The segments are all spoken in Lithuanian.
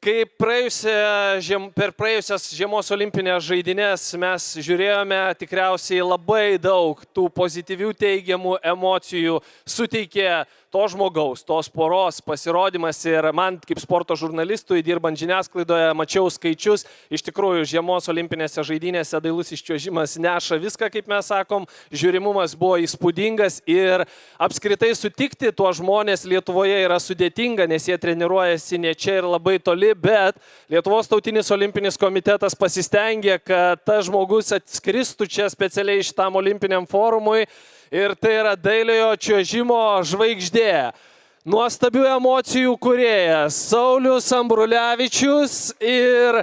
Kai per praėjusias žiemos olimpinės žaidynės mes žiūrėjome, tikriausiai labai daug tų pozityvių teigiamų emocijų suteikė to žmogaus, tos poros pasirodymas ir man kaip sporto žurnalistui, dirbant žiniasklaidoje, mačiau skaičius. Iš tikrųjų, žiemos olimpinėse žaidynėse dailusis čiuožimas neša viską, kaip mes sakom, žiūrimumas buvo įspūdingas ir apskritai sutikti tuos žmonės Lietuvoje yra sudėtinga, nes jie treniruojasi ne čia ir labai toli, bet Lietuvos tautinis olimpinis komitetas pasistengė, kad tas žmogus atskristų čia specialiai šitam olimpiniam forumui. Ir tai yra dailiojo čiuožimo žvaigždė. Nuostabių emocijų kūrėjas Saulius Ambrulevičius ir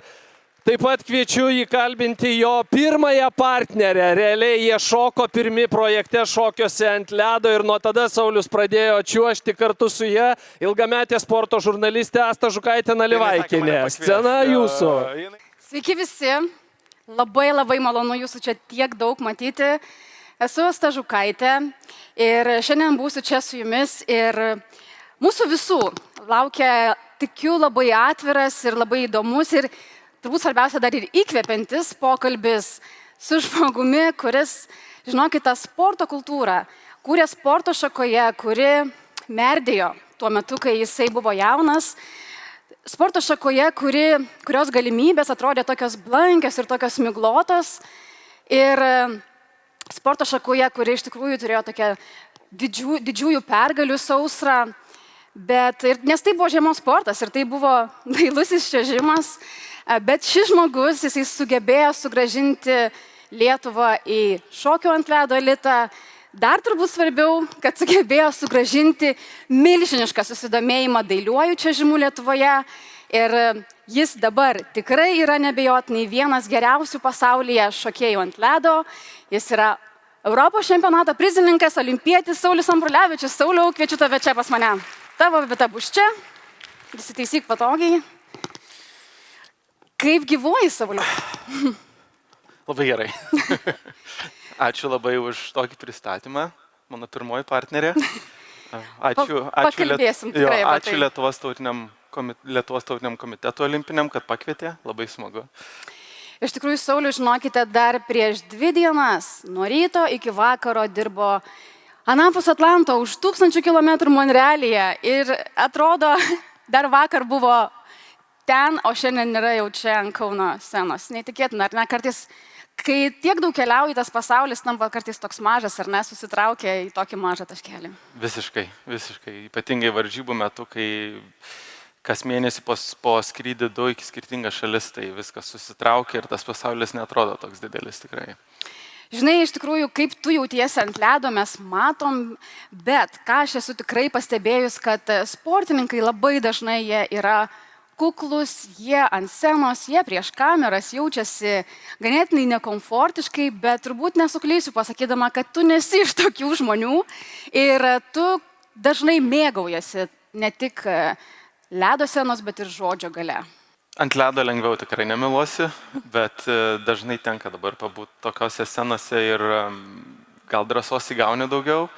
taip pat kviečiu jį kalbinti jo pirmąją partnerę. Realiai jie šoko pirmi projekte šokiuose ant ledo ir nuo tada Saulius pradėjo čiuožti kartu su ja ilgametė sporto žurnalistė Asta Žukaitė-Nalivaikienė. Scena jūsų. Sveiki visi. Labai malonu jūsų čia tiek daug matyti. Esu Asta Žukaitė ir šiandien būsiu čia su jumis ir mūsų visų laukia, tikiu, labai atviras ir labai įdomus ir turbūt svarbiausia dar ir įkvepiantis pokalbis su žmogumi, kuris, žinokite, sporto kultūrą kūrė sporto šakoje, kuri merdėjo tuo metu, kai jisai buvo jaunas. Sporto šakoje, kurios galimybės atrodė tokios blankios ir tokios miglotos. Ir sporto šakoje, kuri iš tikrųjų turėjo tokią didžiųjų pergalių sausrą, nes tai buvo žiemos sportas ir tai buvo dailusis čiuožimas, bet šis žmogus, jisai sugebėjo sugrąžinti Lietuvą į šokio ant ledo elitą, dar turbūt svarbiau, kad sugebėjo sugrąžinti milžinišką susidomėjimą dailiuoju čiuožimu Lietuvoje ir jis dabar tikrai yra neabejotinai vienas geriausių pasaulyje šokėjų ant ledo. Jis yra Europos čempionato prizininkas, olimpietis Saulius Ambrulevičius. Sauliau, kviečiu tave čia pas mane. Tavo vieta bus čia. Įsitaisyk patogiai. Kaip gyvuoji, Sauliau? Labai gerai. Ačiū labai už tokį pristatymą. Mano pirmoji partnerė. Pakalbėsim tikrai. Ačiū Lietuvos tautiniam komitetų olimpiniam, kad pakvietė. Labai smagu. Iš tikrųjų, Sauliau, žinokite, dar prieš 2 dienas, nuo ryto iki vakaro dirbo anapus Atlanto už 1000 km Monrealyje ir atrodo, dar vakar buvo ten, o šiandien yra jau čia ant Kauno scenos. Neįtikėtina, ar ne? Kartais, kai tiek daug keliauji, tas pasaulis tampa kartais toks mažas, ar ne, susitraukia į tokį mažą taškelį. Visiškai. Ypatingai varžybų metu, kai kas mėnesį po skrydį 2 į skirtingas šalis, tai viskas susitraukia ir tas pasaulis netrodo toks didelis tikrai. Žinai, iš tikrųjų, kaip tu jautiesi ant ledo, mes matom, bet ką aš esu tikrai pastebėjus, kad sportininkai labai dažnai jie yra kuklus, jie ant scenos, jie prieš kameras jaučiasi ganėtinai nekomfortiškai, bet turbūt nesuklysiu pasakydama, kad tu nesi iš tokių žmonių ir tu dažnai mėgaujasi ne tik ledo scenos, bet ir žodžio gale. Ant ledo lengviau tikrai nemeluosiu, bet dažnai tenka dabar pabūti tokiose scenose ir gal drąsos įgauni daugiau.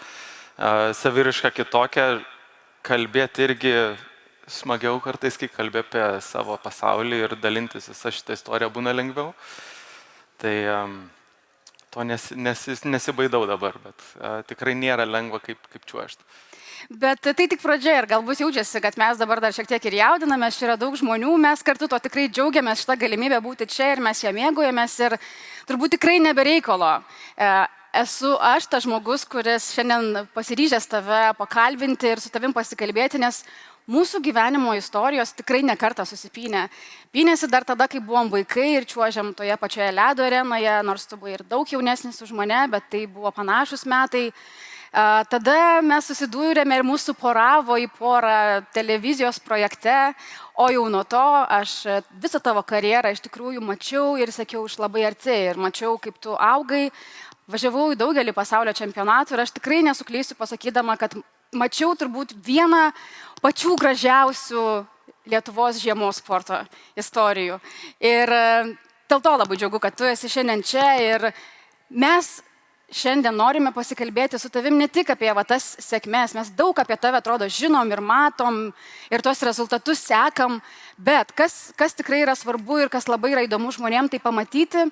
Saviriška kitokia, kalbėti irgi smagiau kartais, kai kalbė apie savo pasaulį ir dalintis visą šitą istoriją būna lengviau. Tai to nesibaidau dabar, bet tikrai nėra lengva kaip čiuožti. Bet tai tik pradžia ir galbūt jaučiasi, kad mes dabar dar šiek tiek ir jaudinamės, čia yra daug žmonių, mes kartu to tikrai džiaugiamės šitą galimybę būti čia ir mes ją mėgaujamės ir turbūt tikrai nebereikalo. Esu aš tas žmogus, kuris šiandien pasiryžęs tave pakalbinti ir su tavim pasikalbėti, nes mūsų gyvenimo istorijos tikrai ne kartą susipynė. Pynėsi dar tada, kai buvom vaikai ir čiuožėm toje pačioje ledo arenoje, nors tu buvai ir daug jaunesnis už mane, bet tai buvo panašus metai. Tada mes susidūrėme ir mūsų poravo į porą televizijos projekte, o jau nuo to aš visą tavo karjerą iš tikrųjų mačiau ir sekiau iš labai arti ir mačiau, kaip tu augai, važiavau į daugelį pasaulio čempionatų ir aš tikrai nesuklysiu pasakydama, kad mačiau turbūt vieną pačių gražiausių Lietuvos žiemos sporto istorijų. Ir dėl to labai džiaugiu, kad tu esi šiandien čia ir mes šiandien norime pasikalbėti su tavim ne tik apie tas sėkmės, mes daug apie tave atrodo žinom ir matom ir tuos rezultatus sekam, bet kas tikrai yra svarbu ir kas labai yra įdomu žmonėm, tai pamatyti,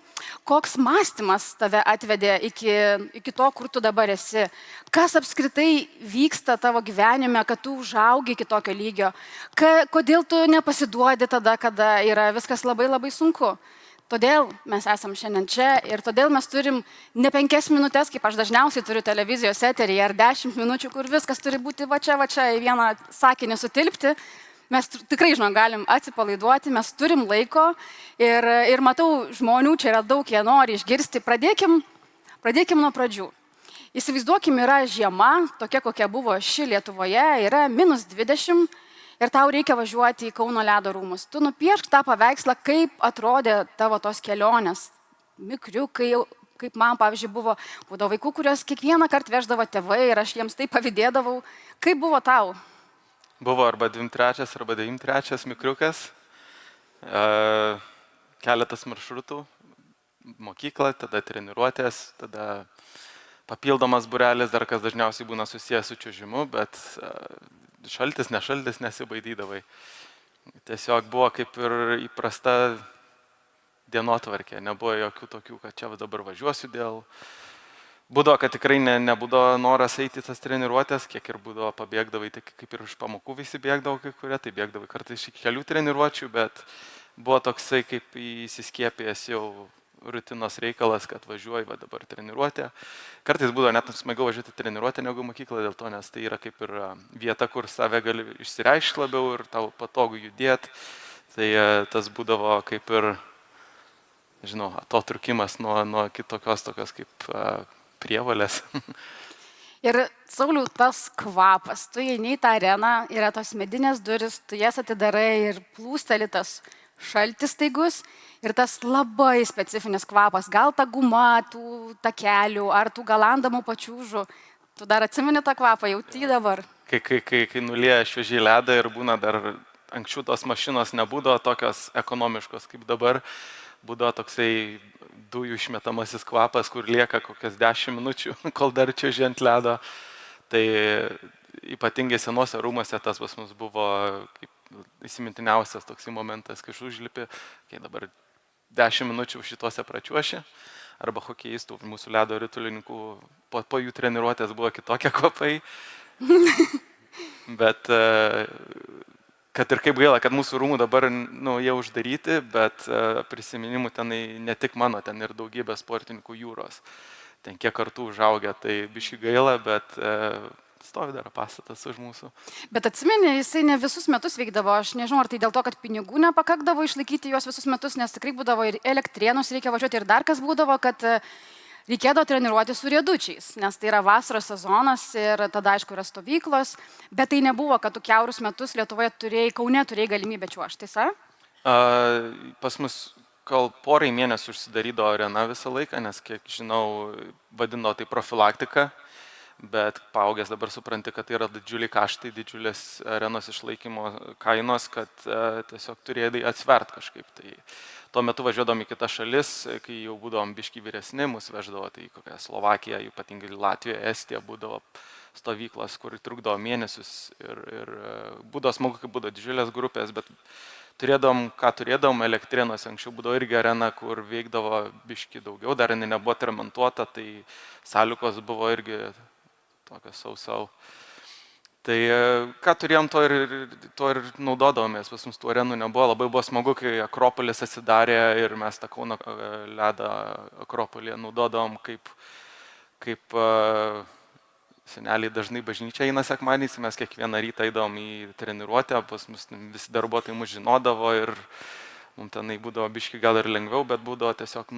koks mąstymas tave atvedė iki to, kur tu dabar esi, kas apskritai vyksta tavo gyvenime, kad tu užaugi iki tokio lygio, kodėl tu nepasiduodi tada, kada yra viskas labai labai sunku. Todėl mes esam šiandien čia ir todėl mes turim ne 5 minutės, kaip aš dažniausiai turiu televizijos eterį, ar 10 minučių, kur viskas turi būti va čia į vieną sakinį sutilpti. Mes tikrai, galim atsipalaiduoti, mes turim laiko ir matau žmonių, čia yra daug, jie nori išgirsti. Pradėkim nuo pradžių. Įsivaizduokim, yra žiema, tokia kokia buvo ši Lietuvoje, yra -20. Ir tau reikia važiuoti į Kauno ledo rūmus. Tu nupiešk tą paveikslą, kaip atrodė tavo tos kelionės. Mikriukai, kaip man, pavyzdžiui, būdavo vaikų, kurios kiekvieną kartą veždavo tėvai ir aš jiems taip pavydėdavau. Kaip buvo tau? Buvo arba 23 arba 93 mikriukas, keletas maršrutų, mokykla, tada treniruotės, tada papildomas būrelis, dar kas dažniausiai būna susijęs su čiuožimu, bet šaltis, nešaltis nesibaidydavai. Tiesiog buvo kaip ir įprasta dienotvarkė, nebuvo jokių tokių, kad čia dabar važiuosiu dėl. Būdavo, kad tikrai nebūdavo noras eiti tas treniruotės, kiek ir būdavo pabėgdavai, tai kaip ir iš pamokų visi bėgdavo kai kurie, tai bėgdavai kartais iš kelių treniruočių, bet buvo toksai kaip įsiskiepėjęs jau rutinos reikalas, kad važiuoji dabar treniruotę. Kartais būdavo net smagiau važiuoti treniruotę negu mokyklą dėl to, nes tai yra kaip ir vieta, kur save gali išsireikšti labiau ir tau patogu judėti. Tai tas būdavo kaip ir, atotrukimas nuo kitokios tokios kaip prievolės. Ir Sauliau, tas kvapas, tu įeini į tą areną, yra tos medinės duris, tu jas atidarai ir plūsteli tas šaltis staigus ir tas labai specifinis kvapas, gal ta guma tų takelių ar tų galandamų pačiūžų. Tu dar atsimeni tą kvapą, jauti dabar? Kai nulieja šviežiai ledą ir būna dar, anksčiau tos mašinos nebūdavo tokios ekonomiškos kaip dabar, būdavo toksai dujų išmetamasis kvapas, kur lieka kokias 10 minučių, kol dar čiuoži ant ledo. Tai ypatingai senuose rūmuose tas pas mus buvo kaip įsimintiniausias toksai momentas, kai užlipi, kai dabar 10 minučių šituose pračiuoši, arba hokejistų, mūsų ledo ritulininkų, po jų treniruotės buvo kitokie kvapai. Bet kad ir kaip gaila, kad mūsų rūmų dabar jie uždaryti, bet prisiminimų tenai ne tik mano, ten ir daugybė sportininkų Jūros. Ten kiek kartų užaugę, tai biški gaila, bet stovi dar pastatas už mūsų. Bet atsimeni, jisai ne visus metus veikdavo, aš nežinau, ar tai dėl to, kad pinigų nepakakdavo išlaikyti juos visus metus, nes tikrai būdavo ir Elektrėnus reikia važiuoti, ir dar kas būdavo, kad reikėdavo treniruoti su riedučiais, nes tai yra vasaros sezonas ir tada, aišku, yra stovyklos, bet tai nebuvo, kad tu kiaurus metus Lietuvoje Kaune turėjai galimybę čiuožti, tiesa? Pas mus kol porai mėnesių užsidarydavo arena visą laiką, nes, kiek žinau, vadino tai profilaktika. Bet paaugęs dabar supranti, kad tai yra didžiuliai kaštai, didžiulės arenos išlaikymo kainos, kad tiesiog turėjai atsvert kažkaip. Tai tuo metu važiuodom į kitas šalis, kai jau būdavom biški vyresni, mus veždavo tai kokią Slovakiją, ypatingai Latviją, Estiją, būdavo stovyklas, kur trukdavo mėnesius ir būdavo smagu, kai būdavo didžiulės grupės, bet turėdom Elektrėnuose, anksčiau būdavo irgi arena, kur veikdavo biški daugiau, dar jinai nebuvo remontuota, tai sąlygos buvo irgi tokios sau. Tai ką turėjom, to ir naudodavomės, pas mus tų arenų nebuvo, labai buvo smagu, kai Akropolis atsidarė ir mes tą Kauno ledą Akropolyje naudodavom kaip seneliai dažnai bažnyčia eina sekmadieniais, mes kiekvieną rytą eidavom į treniruotę, pas mus visi darbuotojai mus žinodavo ir mums tenai būdavo biški gal ir lengviau, bet būdavo tiesiog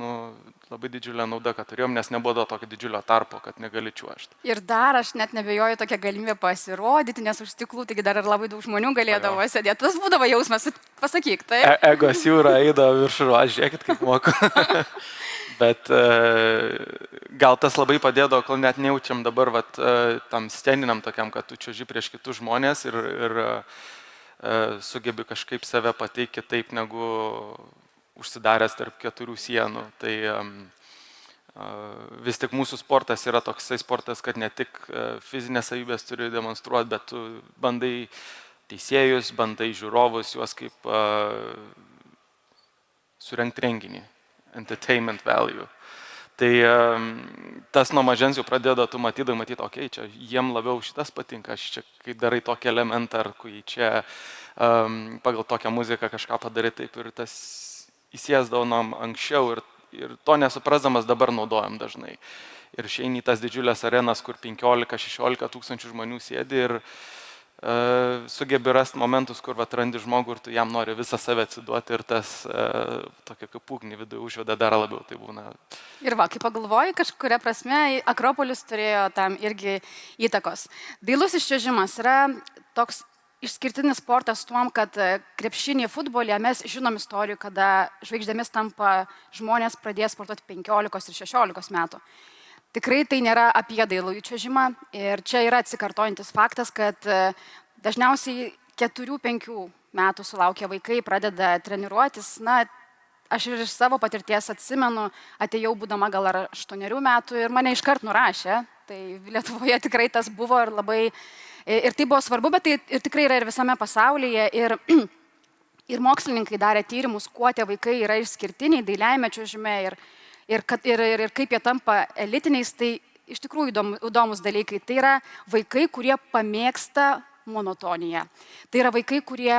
labai didžiulė nauda, kad turėjom, nes nebūdavo tokio didžiulio tarpo, kad negali čiuožti. Ir dar aš net nebejoju tokią galimybę pasirodyti, nes už stiklų, taigi dar ir labai daug žmonių galėdavo sėdėti. Tas būdavo jausmas, pasakyk, tai? Egos jūra eidavo viršų, žiūrėkit, kaip moku. Bet gal tas labai padėdavo, kol net nejaučiam dabar tam sceniniam tokiam, kad tu čiuoži prieš kitus žmonės ir sugebi kažkaip save pateikti taip, negu užsidaręs tarp 4 sienų. Tai Vis tik mūsų sportas yra toksai sportas, kad ne tik fizinės savybės turi demonstruoti, bet tu bandai teisėjus, bandai žiūrovus, juos kaip surengti renginį, entertainment value. Tai tas nuo mažens jau pradeda tu matyti, okei, čia jiem labiau šitas patinka, aš čia, kai darai tokį elementą, ar kai čia pagal tokią muziką kažką padarai taip ir tas įsiesdavo nuo anksčiau ir to nesuprasdamas dabar naudojam dažnai. Ir išeini į tas didžiulės arenas, kur 15-16 tūkstančių žmonių sėdi ir sugebi rasti momentus, kur atrandi žmogų ir tu jam nori visą save atsiduoti ir tas tokia kaip ugnį viduje užveda dar labiau. Tai būna. Ir va, kai pagalvoji, kažkuria prasme, Akropolis turėjo tam irgi įtakos. Dailusis čiuožimas yra toks išskirtinis sportas tuom, kad krepšinį futbolė mes žinom istorijų, kada žvaigždėmis tampa žmonės pradės sportuoti 15 ir 16 metų. Tikrai tai nėra apie dailųjį čiuožimą ir čia yra atsikartojantis faktas, kad dažniausiai 4-5 metų sulaukę vaikai pradeda treniruotis. Na, aš ir iš savo patirties atsimenu, atėjau būdama gal ar 8 metų ir mane iškart nurašė. Tai Lietuvoje tikrai tas buvo ir labai, ir tai buvo svarbu, bet tai ir tikrai yra ir visame pasaulyje. Ir mokslininkai darė tyrimus, kuo tie vaikai yra išskirtiniai dailiajame čiuožime ir kaip jie tampa elitiniais, tai iš tikrųjų įdomus dalykai. Tai yra vaikai, kurie pamėgsta monotoniją. Tai yra vaikai, kurie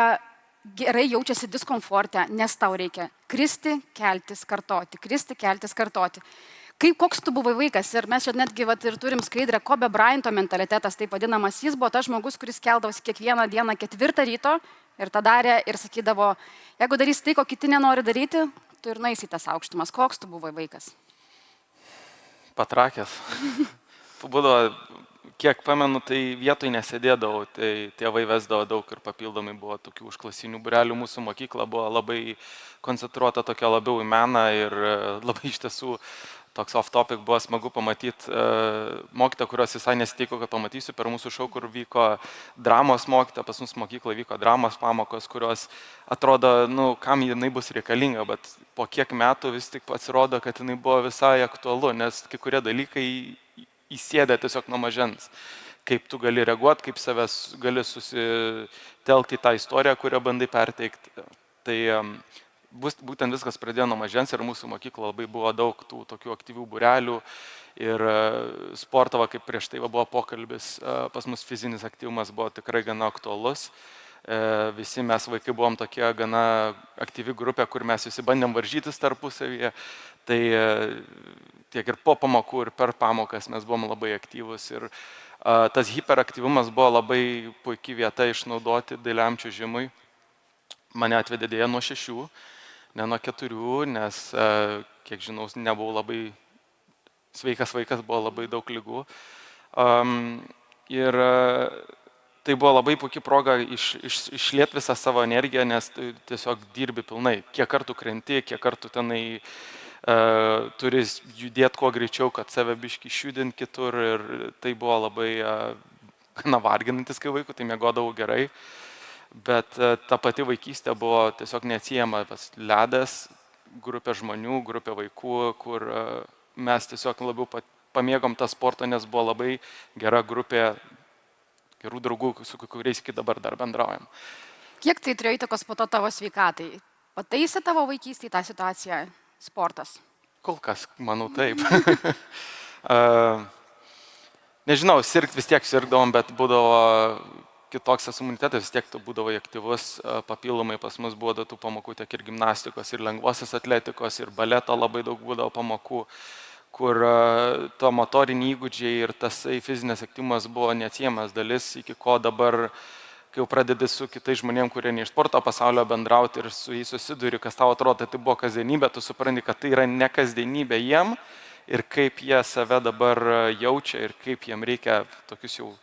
gerai jaučiasi diskomforte, nes tau reikia kristi, keltis, kartoti, kristi, keltis, kartoti. Koks tu buvai vaikas? Ir mes čia netgi ir turim skaidrę, Kobe Bryanto mentalitetas, taip vadinamas. Jis buvo tas žmogus, kuris keldavosi kiekvieną dieną 4 ryto ir tą darė ir sakydavo, jeigu darysi tai, ko kiti nenori daryti, tu ir nueisi į tas aukštumas. Koks tu buvai vaikas? Patrakęs. Būdavo, kiek pamenu, tai vietoj nesėdėdavau, tai tėvai vesdavo daug ir papildomai buvo tokių užklasinių būrelių. Mūsų mokykla buvo labai koncentruota tokia labiau į meną ir labai iš tiesų toks off-topic buvo smagu pamatyti mokytą, kurios visai nesitiko, kad pamatysiu per mūsų šou, kur vyko dramos mokyta, pas mus mokykla vyko dramos pamokos, kurios atrodo, kam jinai bus reikalinga, bet po kiek metų vis tik pasirodo, kad jinai buvo visai aktualu, nes kai kurie dalykai įsėdė tiesiog nuo mažens. Kaip tu gali reaguoti, kaip savęs gali susitelkti į tą istoriją, kurią bandai perteikti. Tai būtent viskas pradėjo nuo mažens ir mūsų mokykla labai buvo daug tų tokių aktyvių būrelių ir sportava, kaip prieš tai buvo pokalbis, pas mus fizinis aktyvumas buvo tikrai gana aktualus. Visi mes vaikai buvom tokie gana aktyvi grupė, kur mes visi bandėm varžytis tarpusavyje. Tai tiek ir po pamokų, ir per pamokas mes buvom labai aktyvus. Ir tas hiperaktyvumas buvo labai puikia vieta išnaudoti dailiam čiuožimui. Mane atvedė dėja nuo 6, ne nuo 4, nes, kiek žinau, nebuvau labai sveikas vaikas, buvo labai daug ligų. Ir tai buvo labai puikia proga išliet visą savo energiją, nes tiesiog dirbi pilnai. Kiek kartų krenti, kiek kartų tenai turi judėti kuo greičiau, kad save biškį išjudinti kitur. Ir tai buvo labai gana varginantis, kai vaikų, tai miegodavau gerai. Bet ta pati vaikystė buvo tiesiog neatsiejama, ledas, grupė žmonių, grupė vaikų, kur mes tiesiog labiau pamėgom tą sportą, nes buvo labai gera grupė gerų draugų, su kuriais iki dabar dar bendraujam. Kiek tai turėjo įtakos po to tavo sveikatai? Pataisė tavo vaikystėje tą situaciją sportas? Kol kas, manau, taip. Nežinau, sirgt vis tiek sirgdavom, bet būdavo kitoks imunitetas, vis tiek tu būdavai aktyvus, papildomai pas mus buvo tų pamokų tiek ir gimnastikos, ir lengvosios atletikos, ir baleto labai daug būdavo pamokų, kur to motoriniai įgūdžiai ir tas fizinis aktyvumas buvo neatsiejamas dalis, iki ko dabar, kai jau pradedi su kitais žmonėm, kurie ne iš sporto pasaulio bendrauti ir su jais susiduri, kas tau atrodo, tai buvo kasdienybė, tu supranti, kad tai yra ne kasdienybė jiem ir kaip jie save dabar jaučia ir kaip jiem reikia tokius jau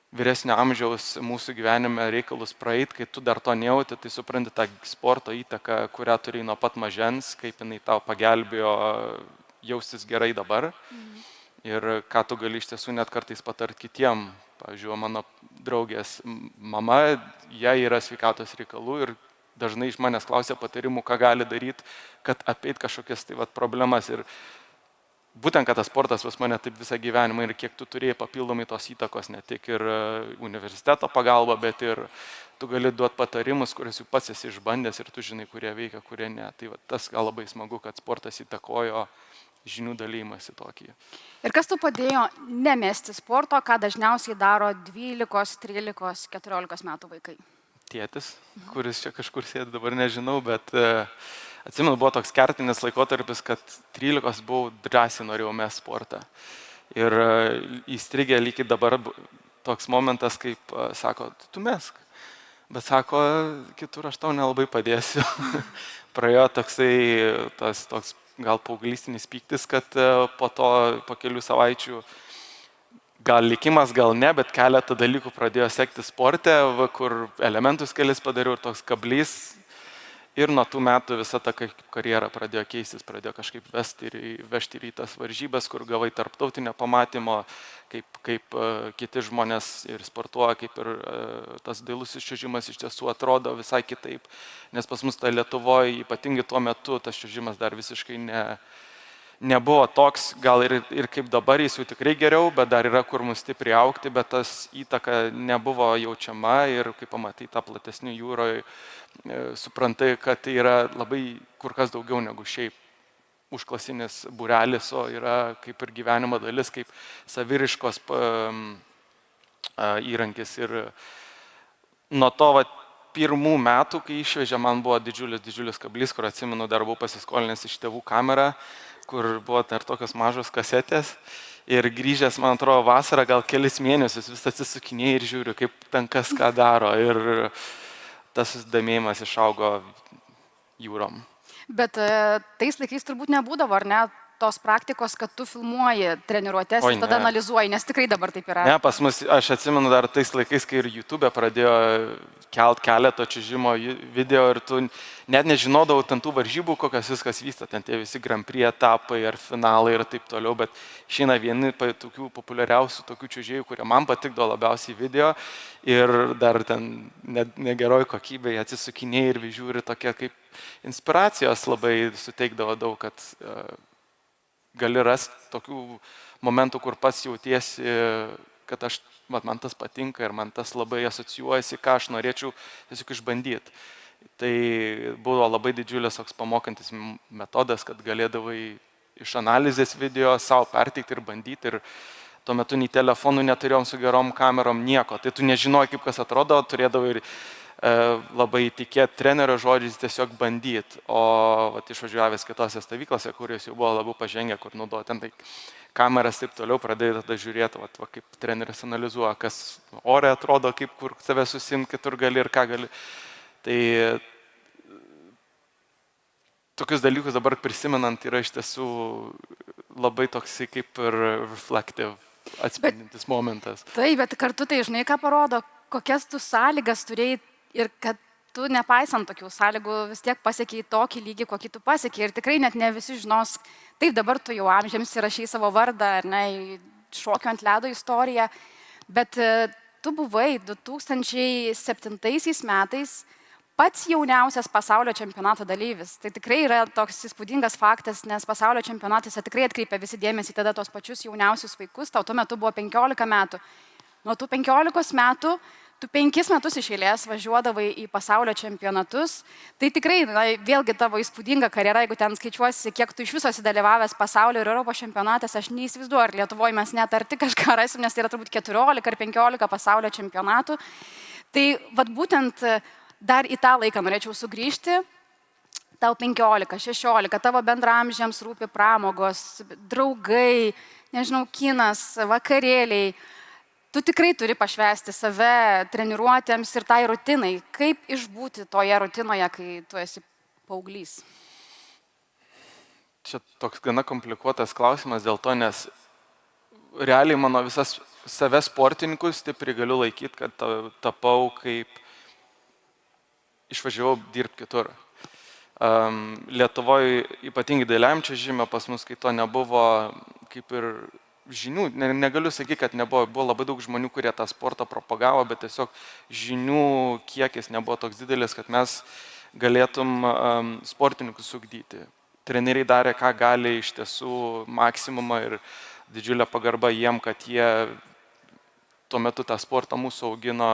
vyresnio amžiaus mūsų gyvenime reikalus praeit, kai tu dar to nejauti, tai supranti tą sporto įtaką, kurią turi nuo pat mažens, kaip jinai tau pagelbėjo jaustis gerai dabar. Ir ką tu gali iš tiesų net kartais patart kitiem. Pavyzdžiui, mano draugės mama, jai yra sveikatos reikalų ir dažnai iš manęs klausia patarimų, ką gali daryti, kad apeit kažkokias tai problemas. Ir būtent, kad tas sportas pas mane taip visą gyvenimą ir kiek tu turėjai papildomai tos įtakos, ne tik ir universiteto pagalba, bet ir tu gali duoti patarimus, kuriuos jau pats esi išbandęs ir tu žinai, kurie veikia, kurie ne. Tai va, tas gal labai smagu, kad sportas įtakojo žinių dalymasi tokį. Ir kas tu padėjo nemesti sporto, ką dažniausiai daro 12, 13, 14 metų vaikai? Tėtis, kuris čia kažkur sėdi, dabar nežinau, bet atsimenu, buvo toks kertinis laikotarpis, kad 13 buvau drąsiai norėjau mesti sportą. Ir įstrigė lygiai dabar toks momentas, kaip sako, tu mesk. Bet sako, kitur aš tau nelabai padėsiu. Praėjo toks gal paauglystinis pyktis, kad po kelių savaičių gal likimas, gal ne, bet keletą dalykų pradėjo sekti sporte, kur elementus kelis padariau ir toks kablys. Ir nuo tų metų visa ta karjera pradėjo keistis, pradėjo kažkaip vežti į tas varžybas, kur gavai tarptautinio pamatymo, kaip kiti žmonės ir sportuoja, kaip ir tas dailusis čiuožimas iš tiesų atrodo visai kitaip. Nes pas mus tai Lietuvoje, ypatingai tuo metu, tas čiuožimas dar visiškai nebuvo toks, gal ir kaip dabar jis jau tikrai geriau, bet dar yra kur mus stipriai aukti, bet tas įtaka nebuvo jaučiama ir kai pamatai tą platesnį jūroje, suprantai, kad tai yra labai kur kas daugiau negu šiaip užklasinis būrelis, o yra kaip ir gyvenimo dalis, kaip saviriškos įrankis. Ir nuo to pirmų metų, kai išvežė, man buvo didžiulis kablys, kur atsimenu, dar buvau pasiskolinęs iš tėvų kamerą, kur buvo dar tokios mažos kasetės. Ir grįžęs, man atrodo, vasarą gal kelis mėnesius vis atsisukinėjai ir žiūriu, kaip ten kas ką daro. Ir tas susidomėjimas išaugo jūrom. Bet tais laikais turbūt nebūdavo, ar ne, tos praktikos, kad tu filmuoji treniruotės ir tada analizuoji, nes tikrai dabar taip yra. Ne, pas mus, aš atsimenu dar tais laikais, kai ir YouTube pradėjo kelt keletą čiuožimo video ir tu net nežinodavau ten tų varžybų, kokias viskas vyksta, ten tie visi Grand Prix etapai ar finalai ir taip toliau, bet šiandien vieni tokių populiariausių tokių čiuožėjų, kurie man patikdavo labiausiai video ir dar ten negeroj kokybėje atsisukinėjai ir žiūri tokie kaip inspiracijos labai suteikdavo daug, kad gali rasti tokių momentų, kur pats jautiesi, kad man tas patinka ir man tas labai asocijuojasi, ką aš norėčiau tiesiog išbandyti. Tai buvo labai didžiulis toks pamokantis metodas, kad galėdavai iš analizės video savo perteikti ir bandyti. Ir tuo metu nei telefonų neturėjom su gerom kamerom, nieko. Tai tu nežinojai, kaip kas atrodo, turėdavai ir labai tikėti trenerio žodžiais, tiesiog bandyti. O išvažiavęs kitose stovyklose, kurios jau buvo labiau pažengę, kur naudojo ten tai kameras taip toliau, pradėjai tada žiūrėti, kaip treneris analizuoja, kas ore atrodo, kaip kur save susimti, kitur gali ir ką gali. Tai tokius dalykus dabar prisimenant yra iš tiesų labai toksai kaip ir reflective, atspindintis momentas. Taip, bet kartu tai žinai, ką parodo, kokias tu sąlygas turėjai ir kad tu nepaisant tokių sąlygų vis tiek pasiekiai tokį lygį, kokį tu pasiekiai. Ir tikrai net ne visi žinos, taip dabar tu jau amžiams įrašai savo vardą, ar ne, šokio ant ledo istoriją, bet tu buvai 2007 metais pats jauniausias pasaulio čempionato dalyvis. Tai tikrai yra toks įspūdingas faktas, nes pasaulio čempionatuose tikrai atkreipia visi dėmesį tada tos pačius jauniausius vaikus. Tau tuo metu buvo 15 metų. Nuo tų 15 metų tu 5 metus iš eilės važiuodavai į pasaulio čempionatus. Tai tikrai, vėlgi tavo įspūdinga karjera, jeigu ten skaičiuosi, kiek tu iš viso esi dalyvavęs pasaulio ir Europos čempionatės, aš neįsivaizduoju, ar Lietuvoje mes net arti kažką rasim, nes tai yra turbūt 14 ar 15 pasaulio čempionatų. Tai būtent dar į tą laiką norėčiau sugrįžti. Tau 15, 16, tavo bendramžiams rūpi pramogos, draugai, nežinau, kinas, vakarėliai. Tu tikrai turi pašvęsti save treniruotėms ir tai rutinai. Kaip išbūti toje rutinoje, kai tu esi paauglys? Čia toks gana komplikuotas klausimas dėl to, nes realiai mano visas save sportininkus stipriai galiu laikyti, kad tapau kaip išvažiavau dirbti kitur. Lietuvoje ypatingai dailiajam čiuožime pas mus, kai to nebuvo kaip ir žinių, negaliu sakyti, kad nebuvo, buvo labai daug žmonių, kurie tą sportą propagavo, bet tiesiog žinių kiekis nebuvo toks didelis, kad mes galėtum sportininkus ugdyti. treneriai darė, ką gali, iš tiesų maksimumą ir didžiulę pagarbą jiem, kad jie tuo metu tą sportą mūsų augino,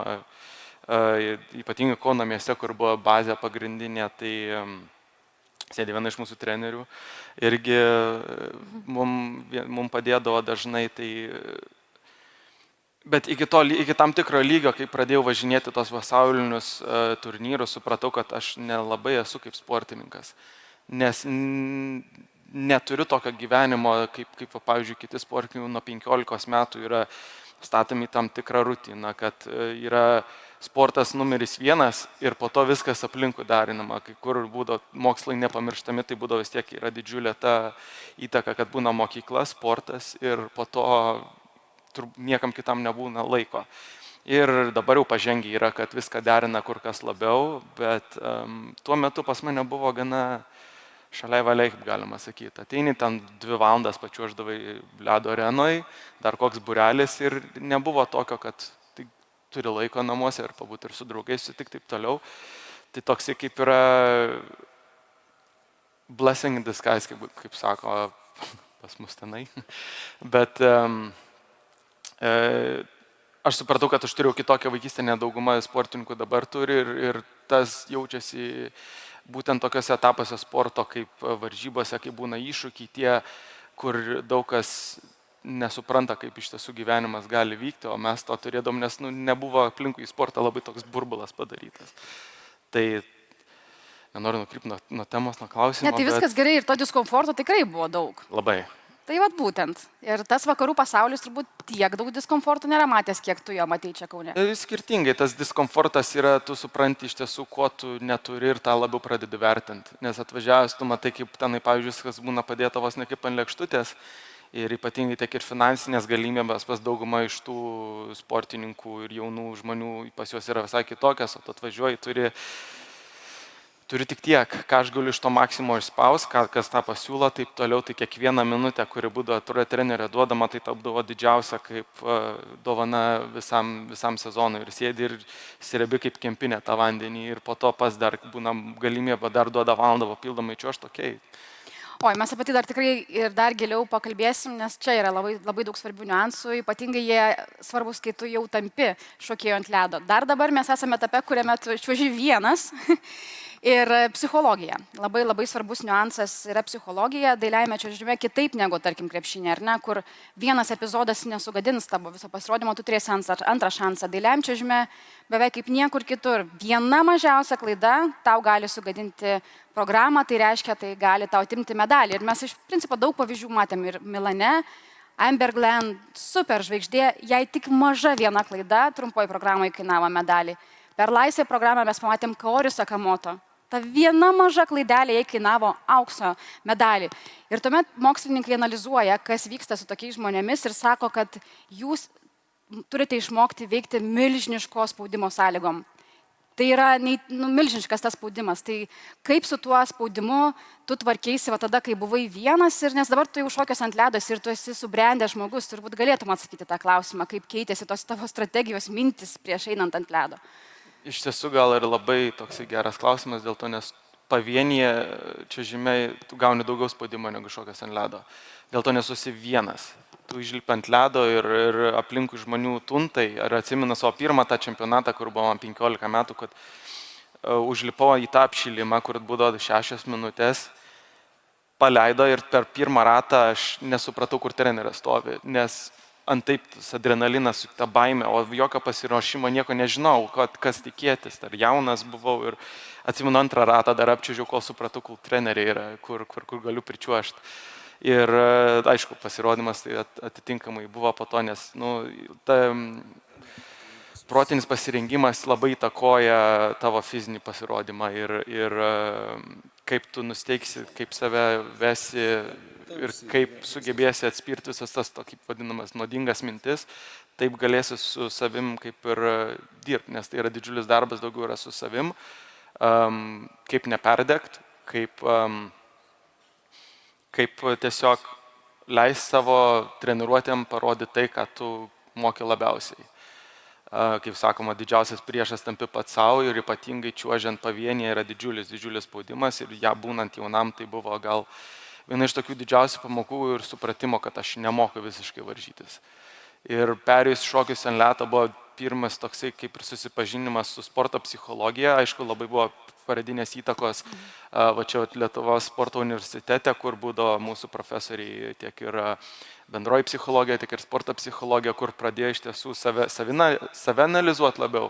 ypatingai Kauno mieste, kur buvo bazė pagrindinė, tai sėdė viena iš mūsų trenerių, irgi mums padėdavo dažnai, tai bet iki tam tikro lygio, kai pradėjau važinėti tos pasaulinius turnyrus, supratau, kad aš nelabai esu kaip sportininkas, nes neturiu tokio gyvenimo, kaip pavyzdžiui, kiti sportininkai nuo 15 metų yra statomi tam tikrą rutiną, kad yra sportas numeris 1 ir po to viskas aplinkui darinama, kai kur būdavo mokslai nepamirštami, tai būdavo vis tiek yra didžiulė ta įtaka, kad būna mokykla, sportas ir po to niekam kitam nebūna laiko. Ir dabar jau pažengiai yra, kad viską derina kur kas labiau, bet tuo metu pas mane buvo gana šaliai valiai, kaip galima sakyti. Ateini ten 2 valandas pačiuoždavai ledo arenoj, dar koks būrelis ir nebuvo tokio, kad tai turi laiko namuose ir pabūti ir su draugais, tik taip toliau. Tai toks kaip yra blessing in disguise, kaip sako pas mus tenai. Bet aš supratau, kad aš turėjau kitokią vaikystę, nedauguma sportininkų dabar turi ir tas jaučiasi būtent tokiuose etapuose sporto, kaip varžybose, kai būna iššūkiai tie, kur daug kas nesupranta, kaip iš tiesų gyvenimas gali vykti, o mes to turėdom, nes nebuvo aplinkui į sportą labai toks burbulas padarytas. Tai nenoriu nukrypti nuo temos, nuo klausimo. Ne, tai viskas gerai ir to diskomforto tikrai buvo daug. Labai. Tai vat būtent. Ir tas vakarų pasaulis turbūt tiek daug diskomforto nėra matęs, kiek tu jo matei čia Kaune. Skirtingai, tas diskomfortas yra, tu supranti iš tiesų, ko tu neturi ir tą labiau pradedi vertinti. Nes atvažiavęs, tu matai, kaip tenai, pavyzdžiui, viskas būna padėta vos ne kaip ant lėkštutės. Ir ypatingai tiek ir finansinės galimybės pas daugumą iš tų sportininkų ir jaunų žmonių pas juos yra visai kitokios, o tu atvažiuoji, turi tik tiek, ką aš galiu iš to maksimo išspaus, kas tą pasiūlo, taip toliau, tai kiekvieną minutę, kuri būdavo trenerio duodama, tai tapdavo didžiausia kaip dovana visam sezonui ir sėdi ir sirebi kaip kempinė tą vandenį ir po to pas dar būna galimybė, dar duoda valandą papildomai čiuožti, okei. Oi, mes apie tai dar tikrai ir dar giliau pakalbėsim, nes čia yra labai daug svarbių niuansų, ypatingai jie svarbus, kai tu jau tampi šokėjų ant ledo. Dar dabar mes esame etape, kuriame tu čiuoži vienas. Ir psichologija. Labai svarbus niuansas yra psichologija. Dailiajame čiuožime kitaip negu, tarkim, krepšinė, ar ne, kur vienas epizodas nesugadins tavo viso pasirodymo, tu turėsi antrą šansą. Dailiajame čiuožime beveik kaip niekur kitur. Viena mažiausia klaida tau gali sugadinti programą, tai reiškia, tai gali tau atimti medalį. Ir mes iš principo daug pavyzdžių matėm ir Milane. Amber Glenn, super žvaigždė, jai tik maža viena klaida trumpoji programai kainavo medalį. Per laisvę programą mes pamatėm Kaori Sakamoto. Ta viena maža klaidelė jai kainavo aukso medalį. Ir tuomet mokslininkai analizuoja, kas vyksta su tokiais žmonėmis ir sako, kad jūs turite išmokti veikti milžiniško spaudimo sąlygom. Tai yra milžiniškas tas spaudimas. Tai kaip su tuo spaudimu tu tvarkeisi tada, kai buvai vienas, nes dabar tu jau šokios ant ledos ir tu esi subrendęs žmogus, turbūt galėtum atsakyti tą klausimą, kaip keitėsi tos tavo strategijos mintis prieš einant ant ledo. Iš tiesų gal ir labai toks geras klausimas dėl to, nes pavienyje čiuožime tu gauni daugiau spaudimo negu šokas ant ledo. Dėl to nesusi vienas. Tu išlipi ant ledo ir aplinkui žmonių tuntai. Ar atsimenu savo pirmą tą čempionatą, kur buvo man 15 metų, kad užlipau į tą apšilimą, kur būdavo 6 minutės, paleido ir per pirmą ratą aš nesupratau, kur treneris stovi, nes antaip adrenalinas, ta baimė, o jokio pasiruošimo nieko nežinau, kas tikėtis. Dar jaunas buvau ir atsimenu antrą ratą dar apčiuožiau, kol supratau, kur treneriai yra, kur galiu pričiuožti. Ir aišku, pasirodymas tai atitinkamai buvo po to, nes protinis pasirengimas labai įtakoja tavo fizinį pasirodymą ir kaip tu nusteiksi, kaip save vesi ir kaip sugebėsi atspirti visas tas, kaip vadinamas, nuodingas mintis, taip galėsi su savim kaip ir dirbti, nes tai yra didžiulis darbas, daugiau yra su savim, kaip neperdegt, kaip tiesiog leis savo treniruotėm parodyti tai, ką tu moki labiausiai. kaip sakoma, didžiausias priešas tampi pats savo ir ypatingai čiuožiant pavienyje yra didžiulis spaudimas ir ją būnant jaunam tai buvo gal viena iš tokių didžiausių pamokų ir supratimo, kad aš nemoku visiškai varžytis. Ir perėjus šokius ant ledo buvo pirmas toksai kaip ir susipažinimas su sporto psichologija. Aišku, labai buvo pradinės įtakos va čia Lietuvos sporto universitete, kur būdavo mūsų profesoriai tiek ir bendroji psichologija, tiek ir sporto psichologija, kur pradėjo iš tiesų save analizuoti labiau.